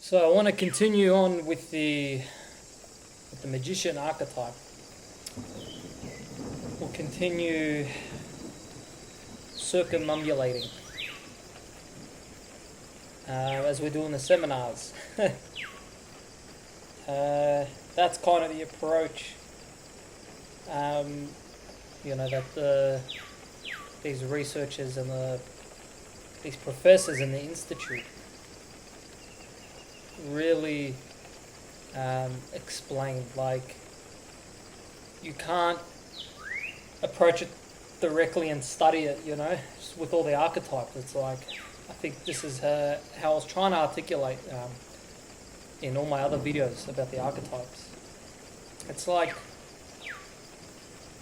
So I want to continue on with the magician archetype. We'll continue circumambulating as we do in the seminars. That's kind of the approach, that these researchers and these professors in the institute really explain. Like, you can't approach it directly and study it, just with all the archetypes. It's like, I think this is how I was trying to articulate in all my other videos about the archetypes. It's like,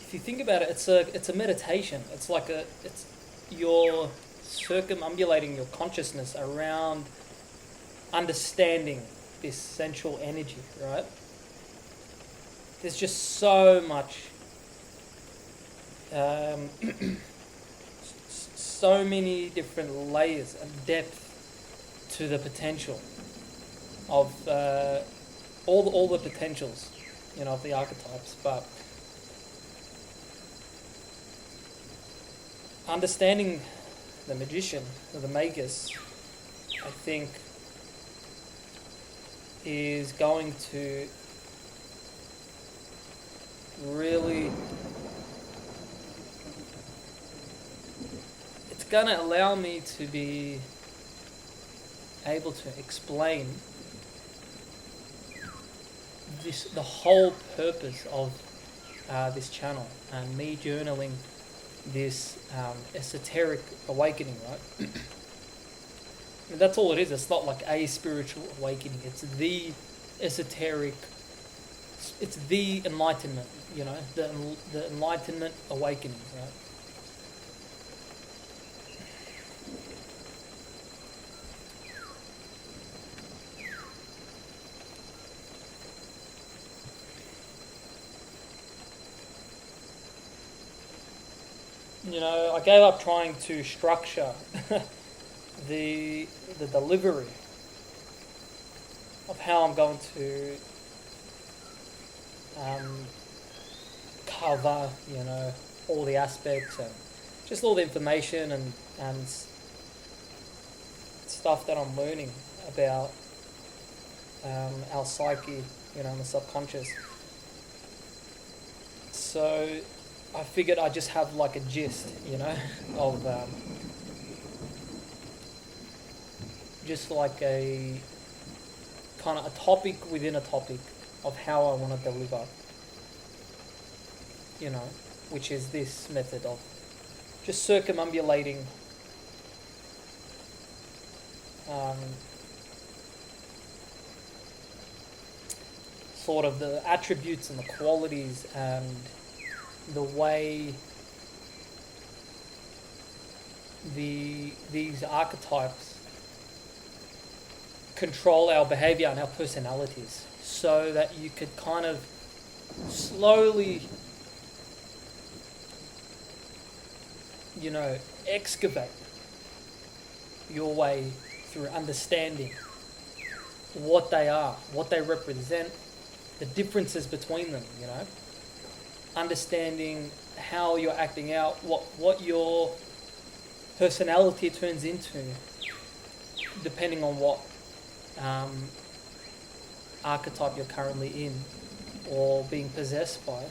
if you think about it, it's a meditation. You're circumambulating your consciousness around understanding this essential energy, right? There's just so much, so many different layers and depth to the potential of all the potentials, of the archetypes. But understanding the magician, or the magus, I think, is going to really, it's going to allow me to be able to explain the whole purpose of this channel and me journaling this esoteric awakening, right? And that's all it is. It's not like a spiritual awakening. It's the esoteric. It's the enlightenment. The enlightenment awakening, right? I gave up trying to structure the delivery of how I'm going to cover, all the aspects and just all the information and stuff that I'm learning about our psyche, and the subconscious. So I figured I'd just have like a gist, of just like a kind of a topic within a topic of how I want to deliver, which is this method of just circumambulating sort of the attributes and the qualities and the way these archetypes control our behavior and our personalities, so that you could kind of slowly, excavate your way through understanding what they are, what they represent, the differences between them, understanding how you're acting out, what your personality turns into, depending on what archetype you're currently in or being possessed by,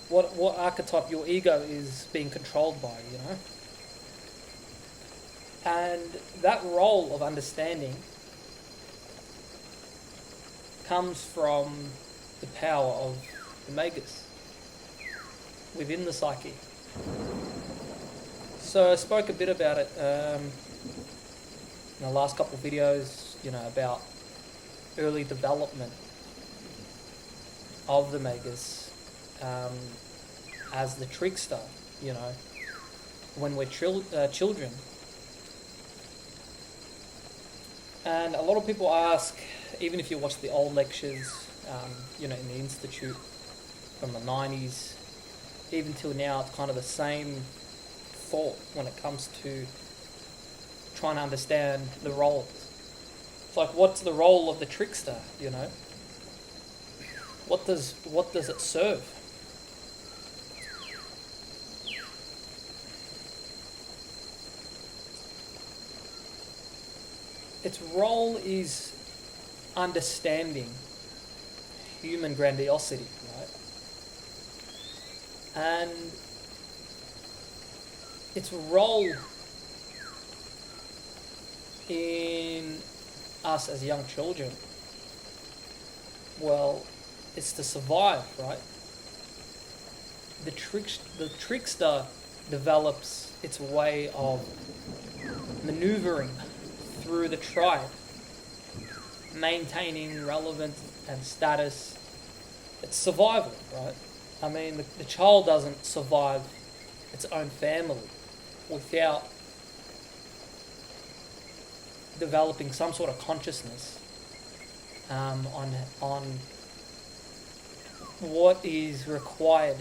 what archetype your ego is being controlled by, and that role of understanding comes from the power of the magus within the psyche. So I spoke a bit about it in the last couple of videos, about early development of the magus as the trickster, when we're children. And a lot of people ask, even if you watch the old lectures, in the Institute from the 90s, even till now, it's kind of the same thought when it comes to trying to understand the roles. like, what's the role of the trickster? You know, what does it serve? Its role is understanding human grandiosity, right? And its role in us as young children, well, it's to survive, right? The trickster develops its way of maneuvering through the tribe, maintaining relevance and status. It's survival, right? I mean, the child doesn't survive its own family without developing some sort of consciousness on what is required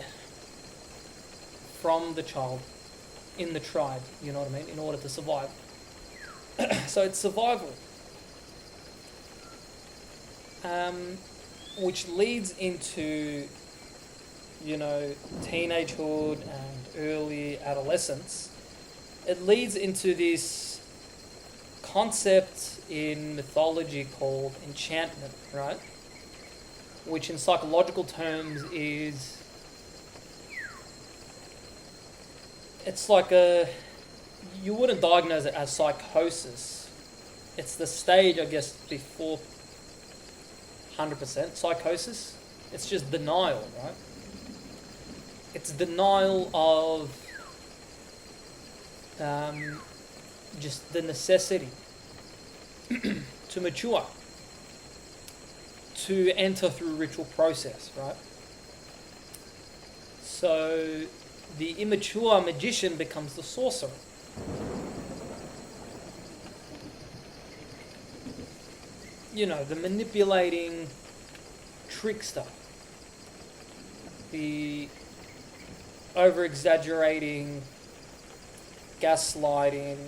from the child in the tribe, you know what I mean, in order to survive. So it's survival, which leads into, you know, teenagehood and early adolescence. It leads into this concept in mythology called enchantment, right? Which in psychological terms is, it's like you wouldn't diagnose it as psychosis. It's the stage, I guess, before 100% psychosis. It's just denial, right? It's denial of just the necessity to mature, to enter through ritual process, right? So the immature magician becomes the sorcerer. You know, the manipulating trickster, the over-exaggerating, gaslighting,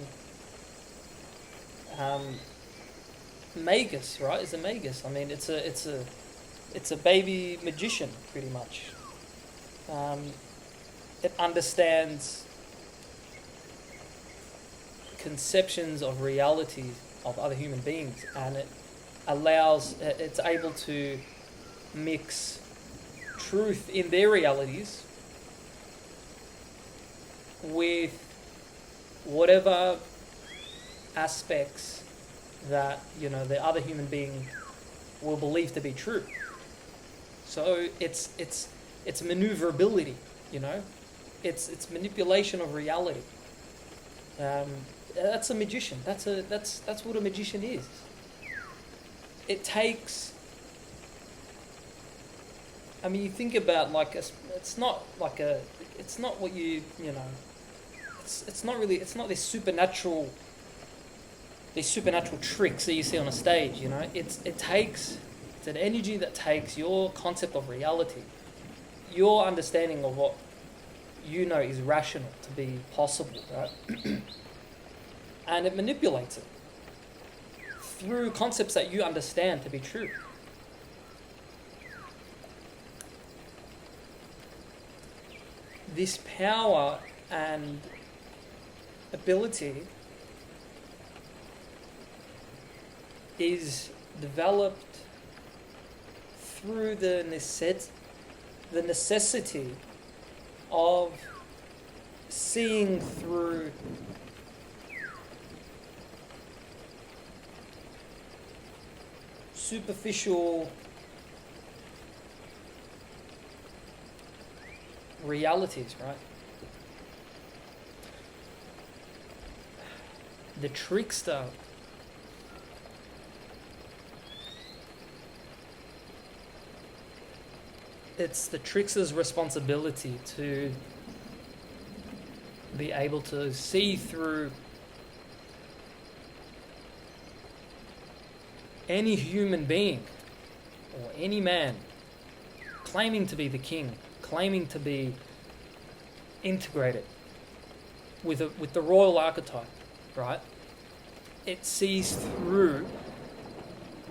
magus, right? It's a magus. I mean, it's a baby magician, pretty much. It understands conceptions of reality of other human beings, and it's able to mix truth in their realities with whatever aspects that, you know, the other human being will believe to be true. So it's maneuverability, you know, it's manipulation of reality. That's a magician. That's what a magician is. It takes. I mean, you think about it's not what you know. It's not this supernatural tricks that you see on a stage, you know. It's an energy that takes your concept of reality, your understanding of what you know is rational to be possible, right? And it manipulates it through concepts that you understand to be true. This power and ability is developed through the necessity of seeing through superficial realities, right? The trickster it's the trickster's responsibility to be able to see through any human being or any man claiming to be the king, claiming to be integrated with the royal archetype, right? It sees through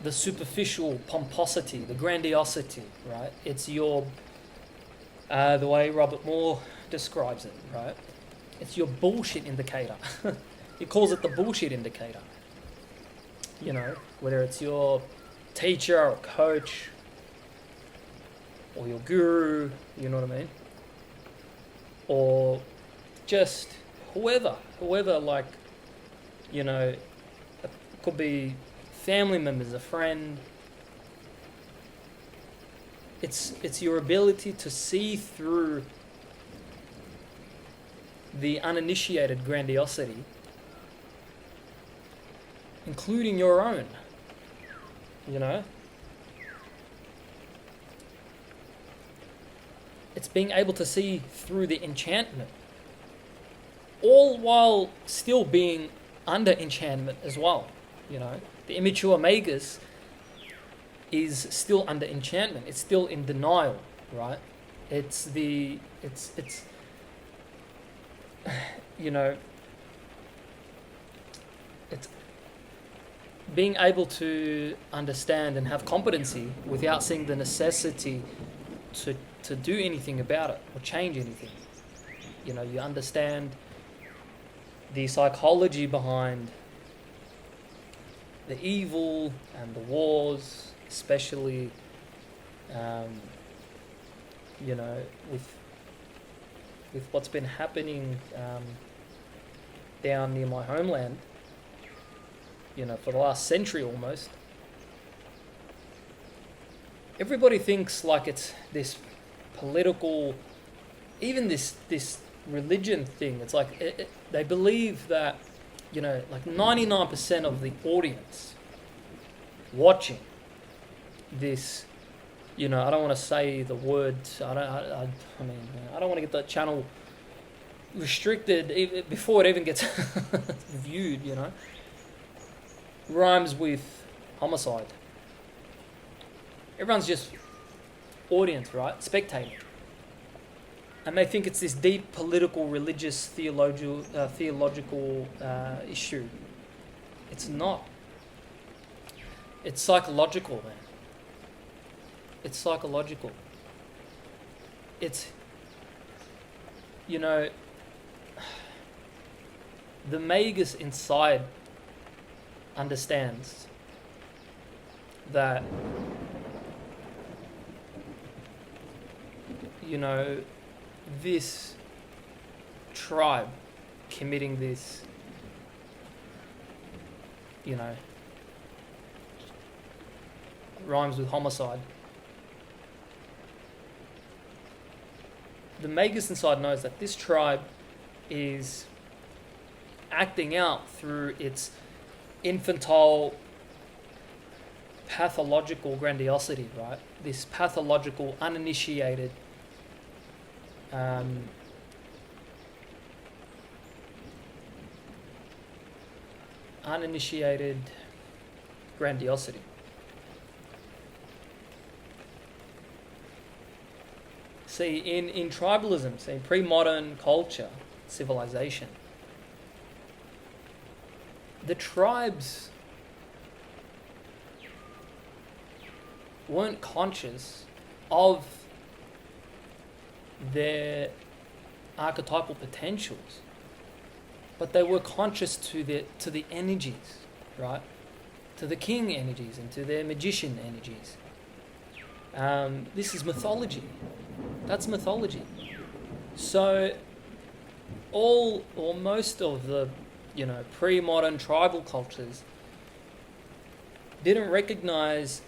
the superficial pomposity, the grandiosity, right? It's your, the way Robert Moore describes it, right? It's your bullshit indicator. He calls it the bullshit indicator. You know, whether it's your teacher or coach or your guru, you know what I mean? Or just whoever, like, you know, it could be family members, a friend. It's your ability to see through the uninitiated grandiosity, including your own, you know? It's being able to see through the enchantment, all while still being under enchantment as well, you know? The immature magus is still under enchantment. It's still in denial, right? It's you know, it's being able to understand and have competency without seeing the necessity to do anything about it or change anything. You know, you understand the psychology behind the evil and the wars, especially, you know, with what's been happening down near my homeland, you know, for the last century almost. Everybody thinks like it's this political, even this religion thing. It's like they believe that, you know, like 99% of the audience watching this, you know, I don't want to say the word. I mean, I don't want to get that channel restricted before it even gets viewed. You know, rhymes with homicide. Everyone's just audience, right? Spectating. And they think it's this deep political, religious, theological issue. It's not. It's psychological, man. It's psychological. It's, you know, the magus inside understands that, you know, this tribe committing this, you know, rhymes with homicide. The magus inside knows that this tribe is acting out through its infantile pathological grandiosity, right? This pathological, uninitiated grandiosity. See, in tribalism, see, pre-modern culture, civilization, the tribes weren't conscious of their archetypal potentials, but they were conscious to the energies, right? To the king energies and to their magician energies. This is mythology. That's mythology. So all or most of the, you know, pre-modern tribal cultures didn't recognize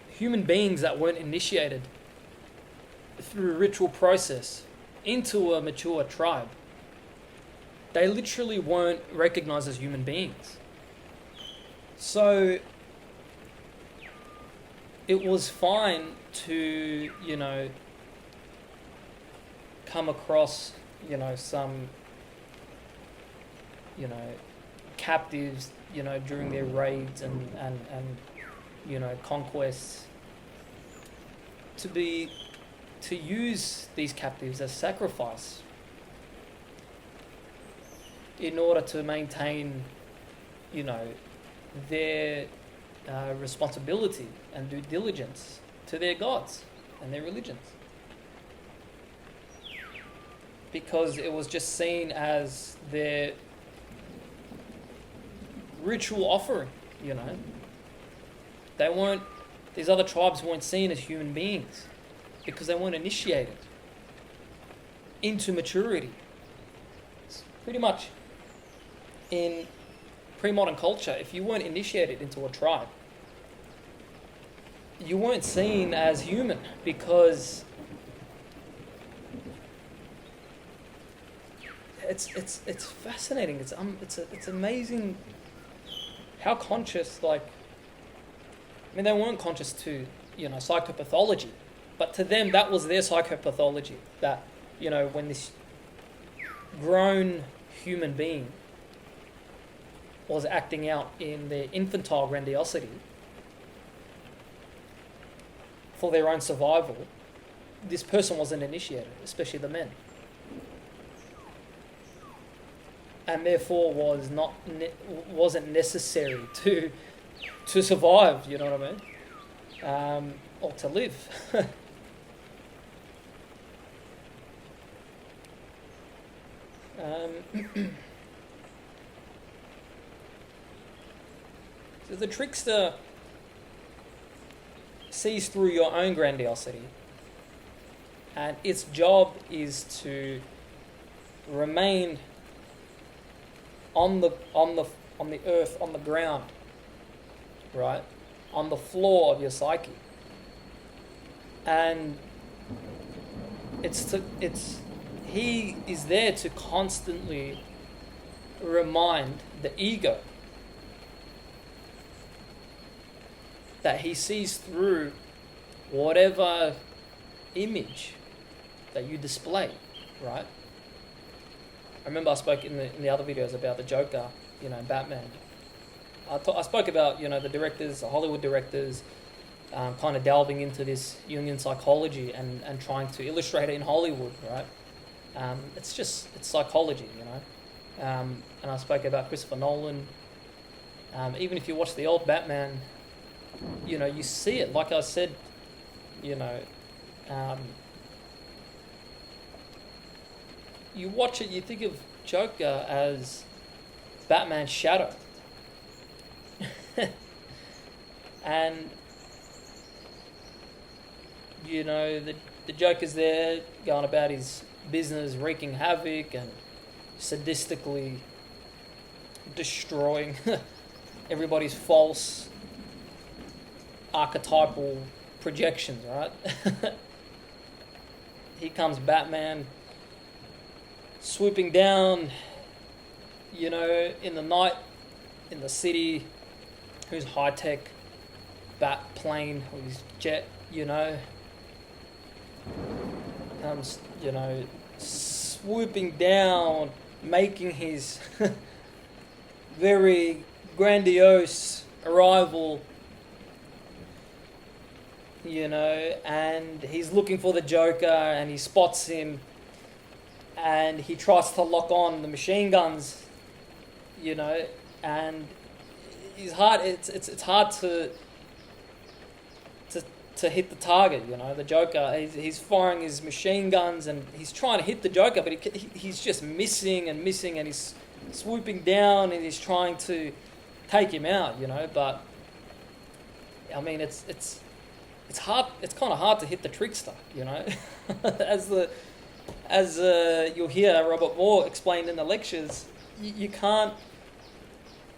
human beings that weren't initiated through a ritual process into a mature tribe. They literally weren't recognized as human beings. So it was fine to, you know, come across, you know, some, you know, captives, you know, during their raids and you know, conquests, to use these captives as sacrifice in order to maintain, you know, their responsibility and due diligence to their gods and their religions, because it was just seen as their ritual offering. These other tribes weren't seen as human beings because they weren't initiated into maturity. It's pretty much in pre-modern culture, if you weren't initiated into a tribe, you weren't seen as human, because it's fascinating. It's amazing how conscious, they weren't conscious to psychopathology, but to them that was their psychopathology. That when this grown human being was acting out in their infantile grandiosity for their own survival, this person wasn't initiated, especially the men, and therefore wasn't necessary to survive. You know what I mean? Or to live. So the trickster sees through your own grandiosity, and its job is to remain on the earth, on the ground, right, on the floor of your psyche, and he is there to constantly remind the ego that he sees through whatever image that you display, right? I remember I spoke in the other videos about the Joker, Batman. I spoke about, the directors, the Hollywood directors, kind of delving into this Jungian psychology and trying to illustrate it in Hollywood, right? It's psychology, and I spoke about Christopher Nolan. Even if you watch the old Batman, you see it. Like I said, you watch it, you think of Joker as Batman's shadow. And, the Joker's there going about his business, wreaking havoc and sadistically destroying everybody's false archetypal projections, right? He comes Batman swooping down, in the night, in the city, whose high-tech bat plane or his jet, comes, swooping down, making his very grandiose arrival, and he's looking for the Joker, and he spots him, and he tries to lock on the machine guns, and it's hard to hit the target. The Joker, he's firing his machine guns and he's trying to hit the Joker, but he's just missing, and he's swooping down and he's trying to take him out. But I mean, it's hard. It's kind of hard to hit the trickster. As you'll hear Robert Moore explained in the lectures, you can't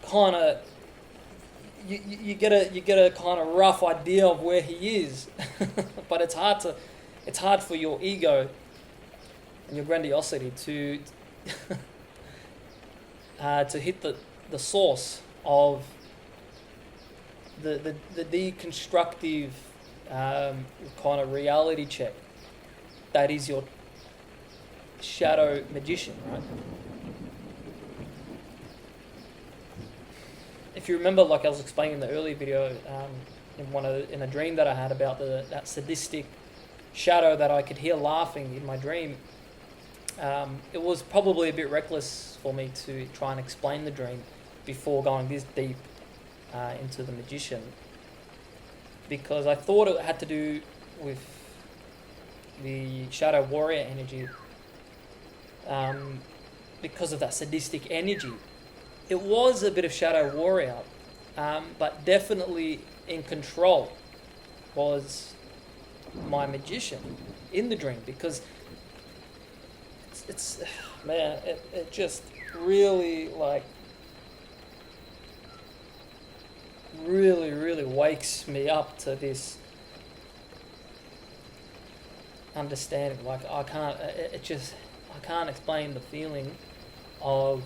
kind of. You get a kind of rough idea of where he is, but it's hard for your ego and your grandiosity to hit the source of the deconstructive kind of reality check that is your shadow magician, right? If you remember, like I was explaining in the earlier video, in a dream that I had about that sadistic shadow that I could hear laughing in my dream, it was probably a bit reckless for me to try and explain the dream before going this deep into the magician, because I thought it had to do with the shadow warrior energy, because of that sadistic energy. It was a bit of shadow warrior, but definitely in control was my magician in the dream, because it's man, it just really really wakes me up to this understanding. I can't explain the feeling of,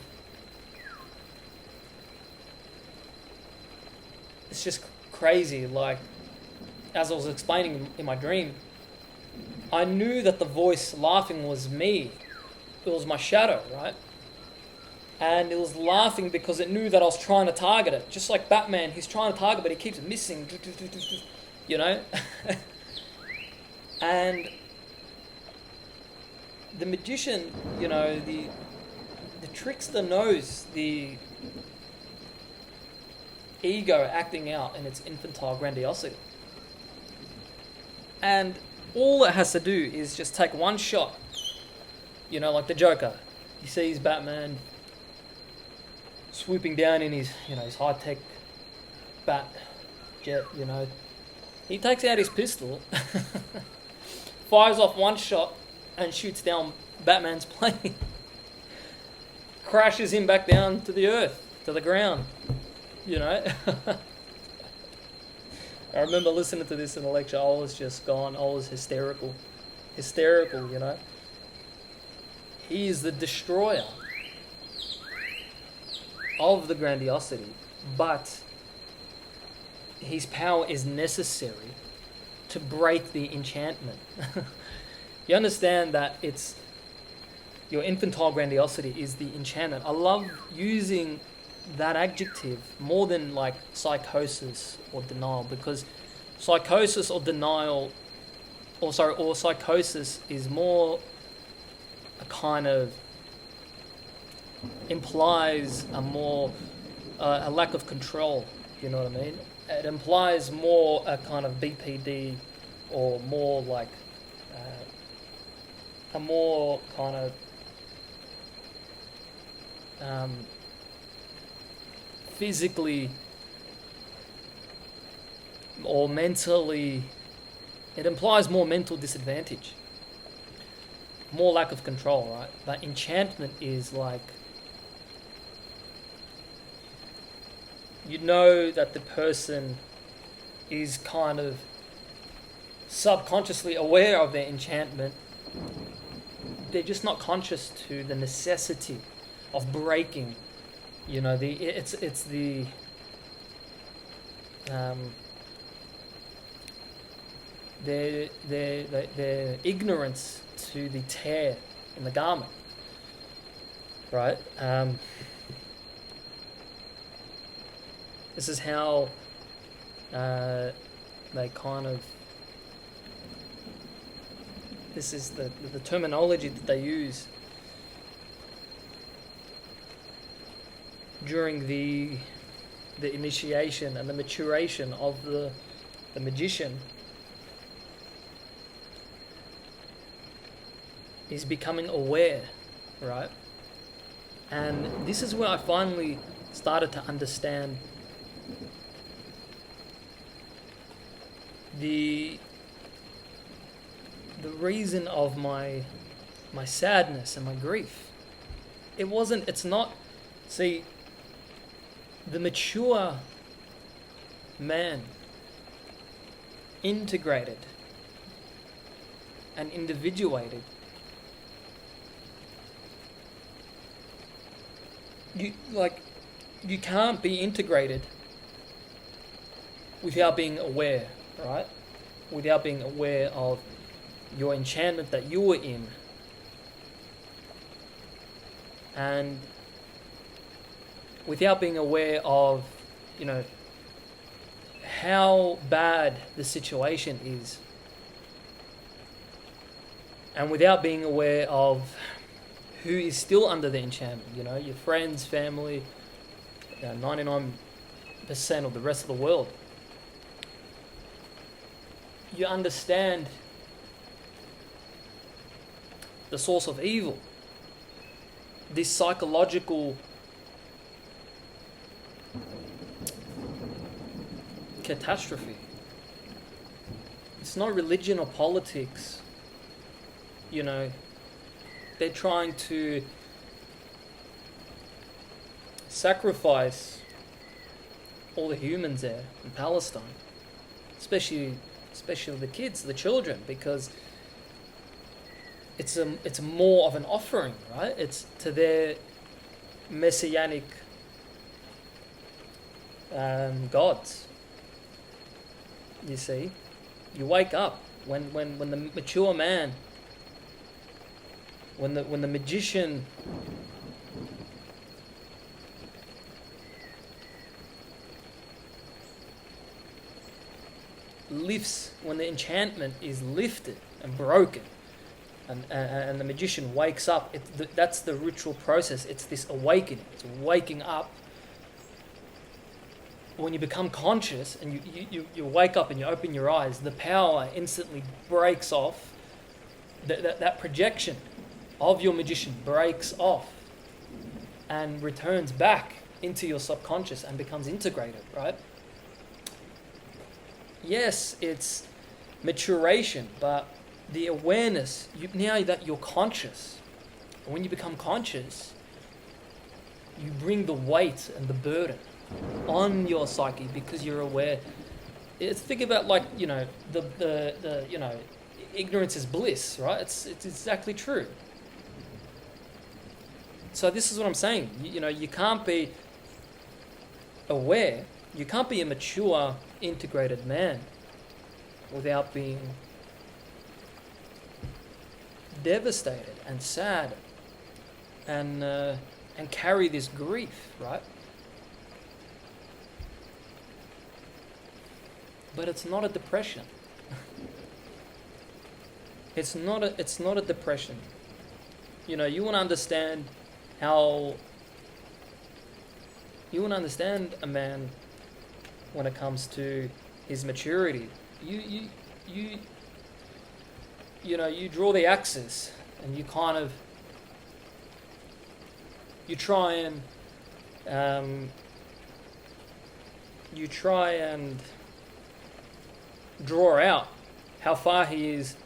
it's just crazy. Like, as I was explaining in my dream, I knew that the voice laughing was me. It was my shadow, right? And it was laughing because it knew that I was trying to target it. Just like Batman, he's trying to target, but he keeps missing, you know? And the magician, you know, the trickster knows the ego acting out in its infantile grandiosity. And all it has to do is just take one shot. You know, like the Joker. He sees Batman swooping down in his, you know, his high-tech bat jet, you know. He takes out his pistol, fires off one shot, and shoots down Batman's plane. Crashes him back down to the earth, to the ground, you know. I remember listening to this in the lecture. I was just gone. I was hysterical, you know. He is the destroyer of the grandiosity, but his power is necessary to break the enchantment. You understand that it's your infantile grandiosity is the enchantment. I love using that adjective more than like psychosis or denial, because psychosis or denial, or psychosis is more a kind of implies a lack of control. You know what I mean? It implies more a kind of BPD, or more like a more kind of physically or mentally, it implies more mental disadvantage, more lack of control, right? But enchantment is like, you know that the person is kind of subconsciously aware of their enchantment. They're just not conscious to the necessity of breaking. You know, it's the their ignorance to the tear in the garment, right? This is how they kind of, this is the terminology that they use during the initiation and the maturation of the magician, is becoming aware, right? And this is where I finally started to understand the reason of my sadness and my grief. It's not, see, the mature man, integrated and individuated, you can't be integrated without being aware, right? Without being aware of your enchantment that you were in. And without being aware of, you know, how bad the situation is. And without being aware of who is still under the enchantment, you know, your friends, family, 99 of the rest of the world, you understand the source of evil, this psychological catastrophe. It's not religion or politics. You know, they're trying to sacrifice all the humans there in Palestine, especially the kids, the children, because it's more of an offering, right? It's to their messianic gods. You see, you wake up when the mature man, when the magician lifts, when the enchantment is lifted and broken, and the magician wakes up. That's the ritual process. It's this awakening. It's waking up. When you become conscious and you wake up and you open your eyes, the power instantly breaks off. That projection of your magician breaks off and returns back into your subconscious and becomes integrated, right? Yes, it's maturation, but the awareness, now that you're conscious, when you become conscious, you bring the weight and the burden on your psyche because you're aware. Think about, like, the ignorance is bliss, right? It's exactly true. So this is what I'm saying. You can't be aware. You can't be a mature, integrated man without being devastated and sad and carry this grief, right? But it's not a depression. It's not a depression. You want to understand a man when it comes to his maturity. You draw the axis and you try and draw out how far he is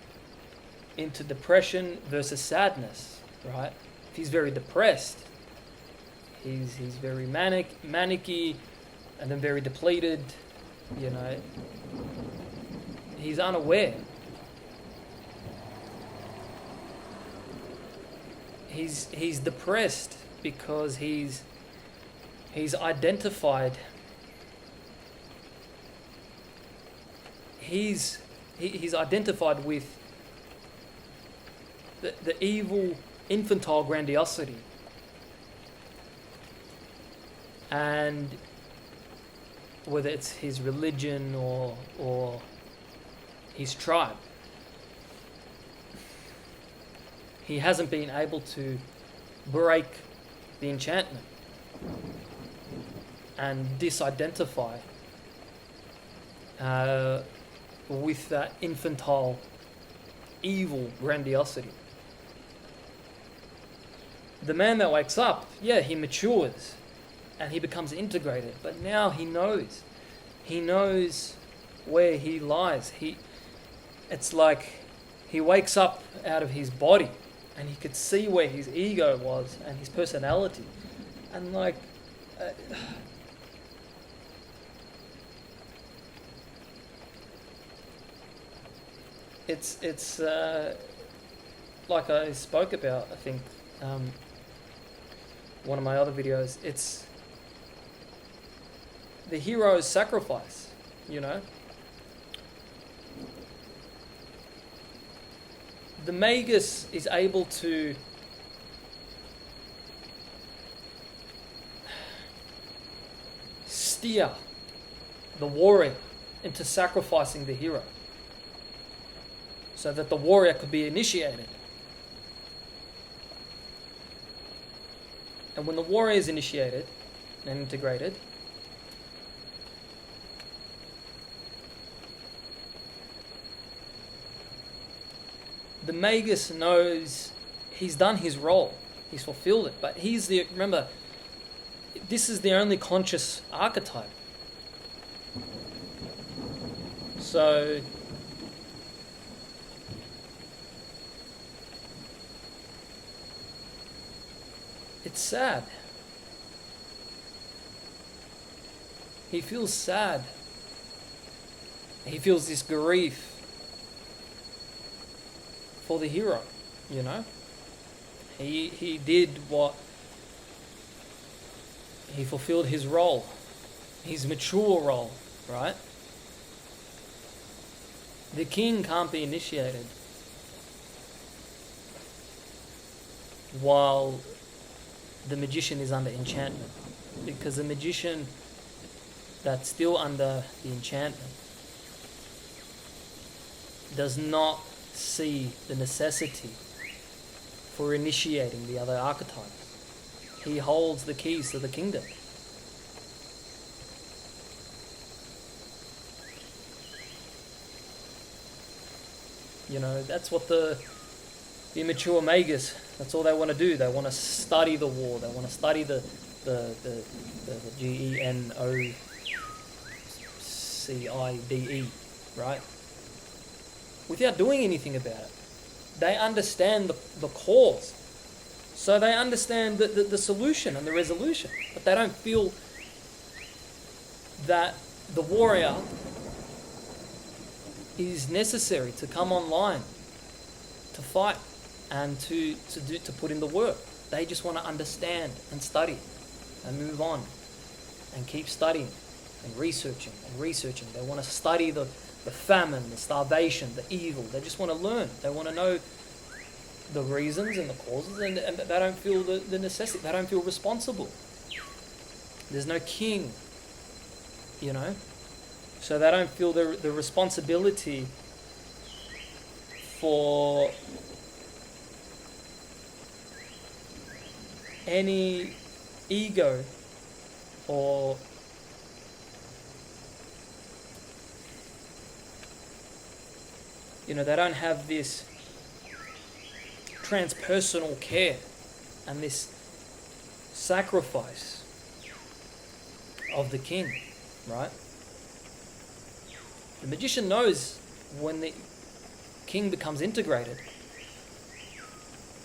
into depression versus sadness, right? If he's very depressed, he's very manicky, and then very depleted. He's unaware. He's depressed because he's identified. He's identified with the evil, infantile grandiosity, and whether it's his religion or his tribe, he hasn't been able to break the enchantment and disidentify with that infantile, evil grandiosity. The man that wakes up, he matures and he becomes integrated, but now he knows where he lies. It's like he wakes up out of his body and he could see where his ego was and his personality, and it's like I spoke about, I think, one of my other videos. It's the hero's sacrifice, The magus is able to steer the warrior into sacrificing the hero so that the warrior could be initiated. And when the warrior is initiated and integrated, the Magus knows he's done his role. He's fulfilled it. But remember, this is the only conscious archetype. So it's sad. He feels sad. He feels this grief for the hero, you know? He did what... He fulfilled his role. His mature role, right? The king can't be initiated while the magician is under enchantment. Because the magician that's still under the enchantment does not see the necessity for initiating the other archetypes. He holds the keys to the kingdom. You know, that's what the immature magus, that's all they want to do. They want to study the war. They want to study the GENOCIDE, right? Without doing anything about it. They understand the cause. So they understand the solution and the resolution. But they don't feel that the warrior is necessary to come online, to fight, and to put in the work. They just want to understand and study and move on and keep studying and researching and researching. They want to study the famine, the starvation, the evil. They just want to learn. They want to know the reasons and the causes, and they don't feel the necessity. They don't feel responsible. There's no king, you know? So they don't feel the responsibility for any ego or they don't have this transpersonal care and this sacrifice of the king, right? The magician knows when the king becomes integrated,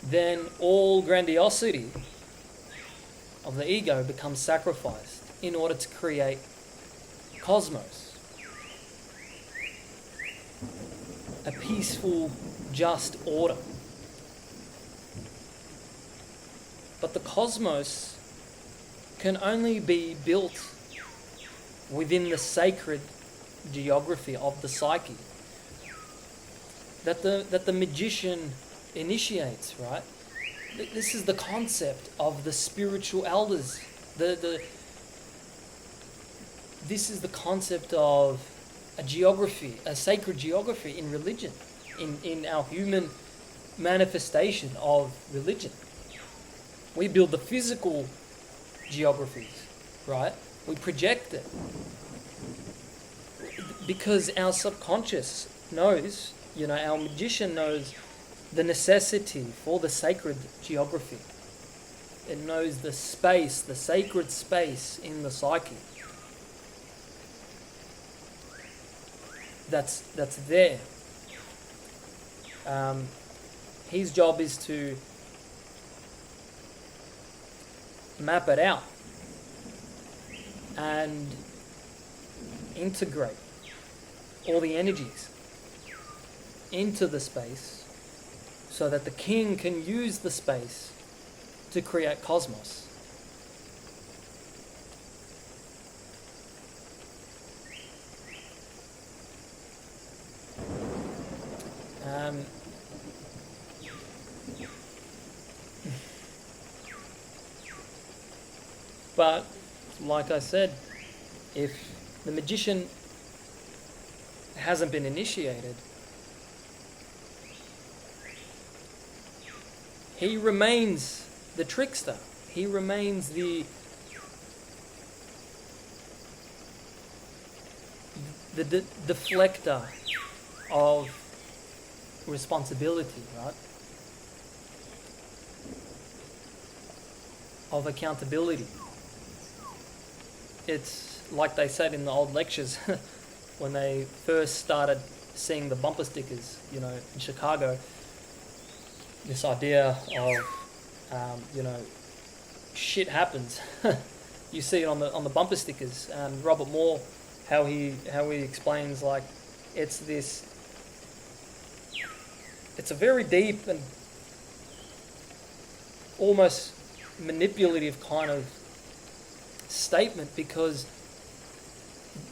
then all grandiosity of the ego becomes sacrificed in order to create cosmos. A peaceful, just order. But the cosmos can only be built within the sacred geography of the psyche that the magician initiates, right? This is the concept of the spiritual elders. This is the concept of a geography, a sacred geography in religion, in our human manifestation of religion. We build the physical geographies, right? We project it. Because our subconscious knows, our magician knows the necessity for the sacred geography. It knows the space, the sacred space in the psyche. That's there. His job is to map it out and integrate all the energies into the space so that the king can use the space to create cosmos. But, like I said, if the magician hasn't been initiated, he remains the trickster. He remains the deflector of responsibility, right? Of accountability. It's like they said in the old lectures when they first started seeing the bumper stickers, in Chicago, this idea of, shit happens. You see it on the bumper stickers, and Robert Moore, how he explains, like, it's a very deep and almost manipulative kind of statement, because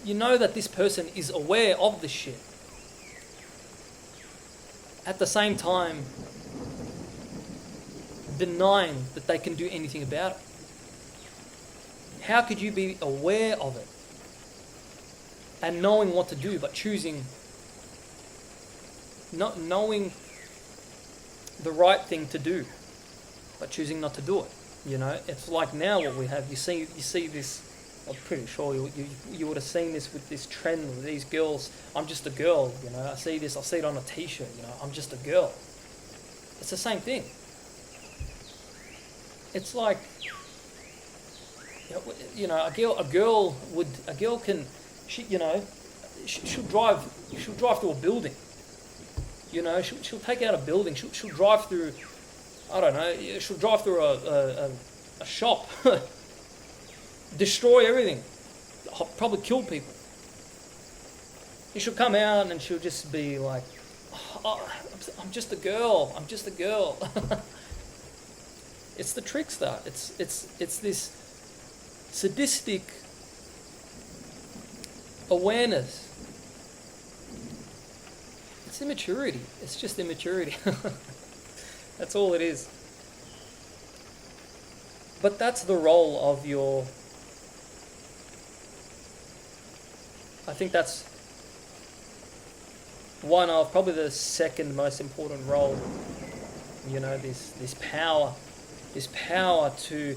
you know that this person is aware of the shit. At the same time, denying that they can do anything about it. How could you be aware of it and knowing what to do, but choosing, not knowing the right thing to do, but choosing not to do it? It's like now what we have. You see this. I'm pretty sure you would have seen this with this trend with these girls. I'm just a girl. I see this. I see it on a T-shirt. I'm just a girl. It's the same thing. It's like, a girl can, she'll drive through a building. She'll take out a building. She'll drive through, I don't know. She'll drive through a shop, destroy everything, probably kill people. She'll come out and she'll just be like, "Oh, I'm just a girl. I'm just a girl." It's the trickster. It's this sadistic awareness. It's immaturity. It's just immaturity. That's all it is. But that's the role of I think that's one of, probably the second most important role, this power to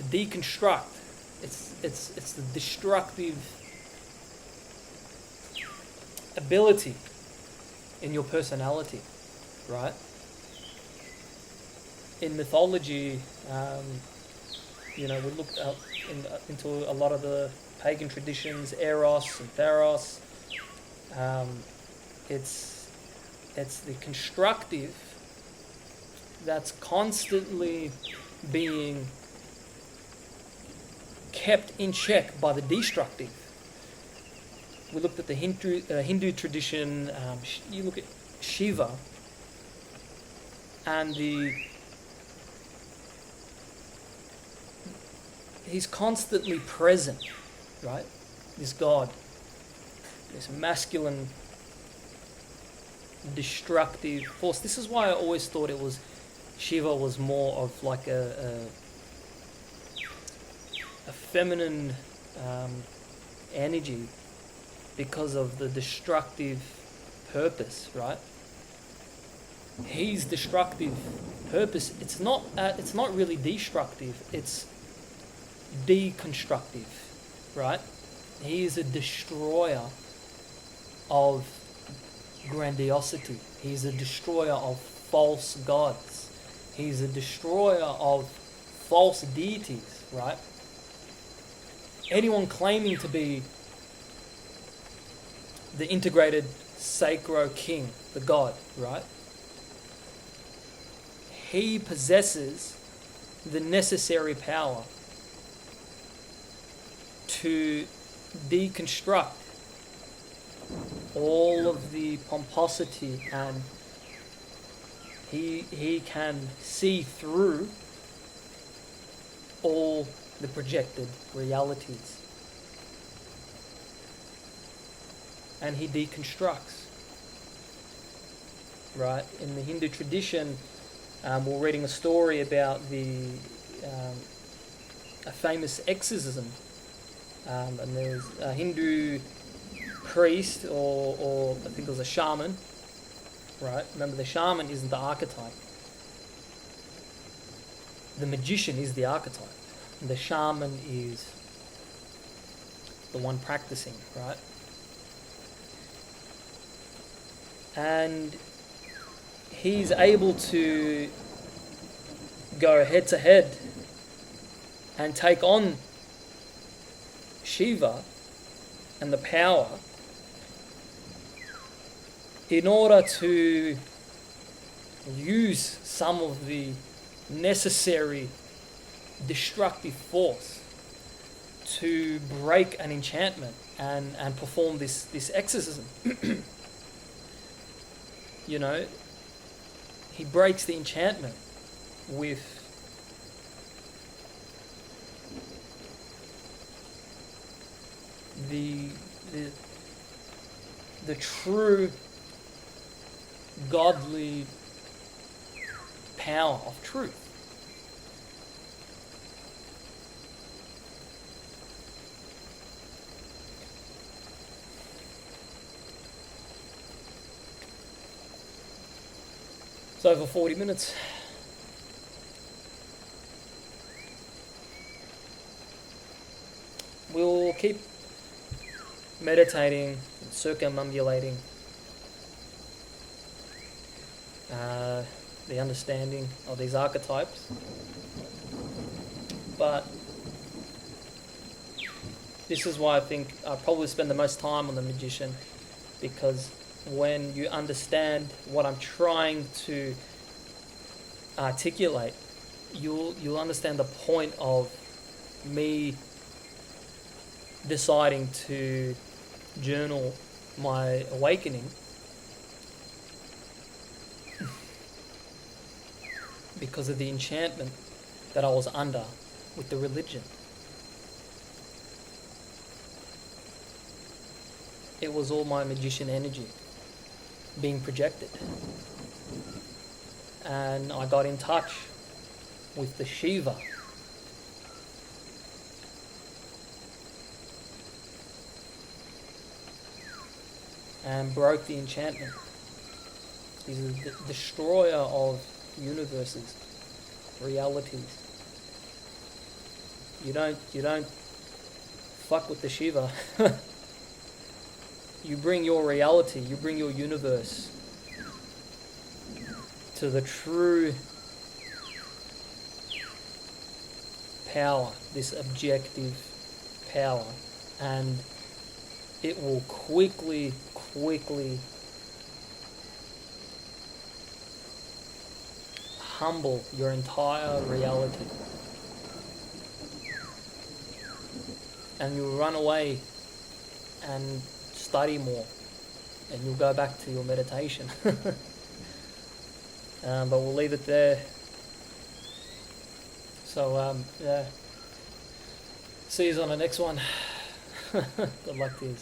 deconstruct. It's the destructive ability in your personality, right? In mythology, we looked up into a lot of the pagan traditions, Eros and Theros. It's the constructive that's constantly being kept in check by the destructive. We looked at the Hindu tradition. You look at Shiva, and he's constantly present, right? This God, this masculine, destructive force. This is why I always thought Shiva was more of like a feminine energy, because of the destructive purpose, right? His destructive purpose, it's not really destructive, it's deconstructive, right? He is a destroyer of grandiosity. He's a destroyer of false gods. He's a destroyer of false deities, right? Anyone claiming to be the integrated sacro king, the god, right? He possesses the necessary power to deconstruct all of the pomposity, and he can see through all the projected realities. And he deconstructs, right? In the Hindu tradition, we're reading a story about a famous exorcism, and there's a Hindu priest, or I think it was a shaman, right? Remember, the shaman isn't the archetype. The magician is the archetype. And the shaman is the one practicing, right? and he's able to go head to head and take on Shiva and the power in order to use some of the necessary destructive force to break an enchantment and perform this exorcism. You know, he breaks the enchantment with the true godly power of truth. It's over 40 minutes. We'll keep meditating, circumambulating the understanding of these archetypes. But this is why I think I probably spend the most time on the magician, because when you understand what I'm trying to articulate, you'll understand the point of me deciding to journal my awakening, because of the enchantment that I was under with the religion. It was all my magician energy being projected. And I got in touch with the Shiva. And broke the enchantment. He's the destroyer of universes, realities. You don't fuck with the Shiva. You bring your reality, you bring your universe to the true power, this objective power, and it will quickly humble your entire reality. And you'll run away and study more, and you'll go back to your meditation. But we'll leave it there. So, yeah. See you on the next one. Good luck to you.